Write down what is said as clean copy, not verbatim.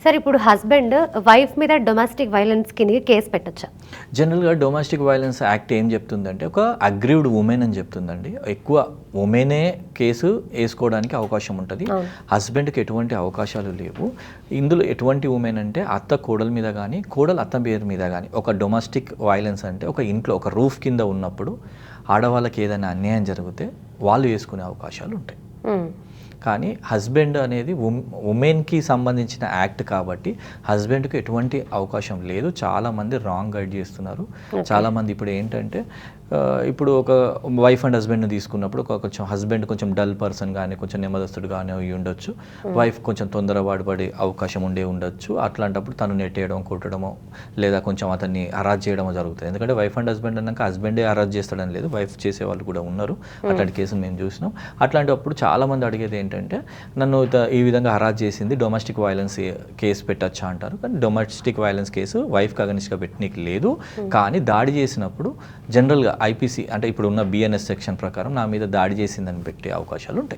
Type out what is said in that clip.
Sir ఇప్పుడు husband wife మీద domestic violence కింద కేసు పెట్టొచ్చా? జనరల్గా డొమెస్టిక్ వైలెన్స్ యాక్ట్ ఏం చెప్తుందంటే ఒక అగ్రీవ్డ్ ఉమెన్ అని చెప్తుందండి. ఎక్కువ ఉమెనే కేసు వేసుకోవడానికి అవకాశం ఉంటుంది. హస్బెండ్కి ఎటువంటి అవకాశాలు లేవు. ఇందులో ఎటువంటి ఉమెన్ అంటే అత్త కోడల మీద కానీ కోడలు అత్త పేరు మీద కానీ ఒక డొమెస్టిక్ వైలెన్స్ అంటే ఒక ఇంట్లో ఒక రూఫ్ కింద ఉన్నప్పుడు ఆడవాళ్ళకి ఏదైనా అన్యాయం జరిగితే వాళ్ళు వేసుకునే అవకాశాలు ఉంటాయి. కానీ హస్బెండ్ అనేది ఉమెన్కి సంబంధించిన యాక్ట్ కాబట్టి హస్బెండ్కి ఎటువంటి అవకాశం లేదు. చాలామంది రాంగ్ గైడ్ చేస్తున్నారు. చాలామంది ఇప్పుడు ఏంటంటే ఇప్పుడు ఒక వైఫ్ అండ్ హస్బెండ్ని తీసుకున్నప్పుడు కొంచెం హస్బెండ్ కొంచెం డల్ పర్సన్ కానీ కొంచెం నెమ్మదస్తుడు కానీ అయి ఉండొచ్చు. వైఫ్ కొంచెం తొందరపాటు అవకాశం ఉండొచ్చు. అట్లాంటప్పుడు తను నెట్టేయడం కొట్టడమో లేదా కొంచెం అతన్ని అరాజ్ చేయడమో జరుగుతుంది. ఎందుకంటే వైఫ్ అండ్ హస్బెండ్ అన్నాక హస్బెండే అరాజ్ చేస్తాడని లేదు, వైఫ్ చేసే వాళ్ళు కూడా ఉన్నారు. అట్లాంటి కేసులు మేము చూసినాం. అట్లాంటప్పుడు చాలామంది అడిగేది ఏంటంటే నన్ను ఈ విధంగా హరాజ్ చేసింది, డొమెస్టిక్ వైలెన్స్ కేసు పెట్టచ్చా అంటారు. కానీ డొమెస్టిక్ వైలెన్స్ కేసు వైఫ్కి అగనిస్ట్గా పెట్టనీకి లేదు. కానీ దాడి చేసినప్పుడు జనరల్గా ఐపీసీ అంటే ఇప్పుడు ఉన్న బిఎన్ఎస్ సెక్షన్ ప్రకారం నా మీద దాడి చేసిందని పెట్టే అవకాశాలు ఉంటాయి.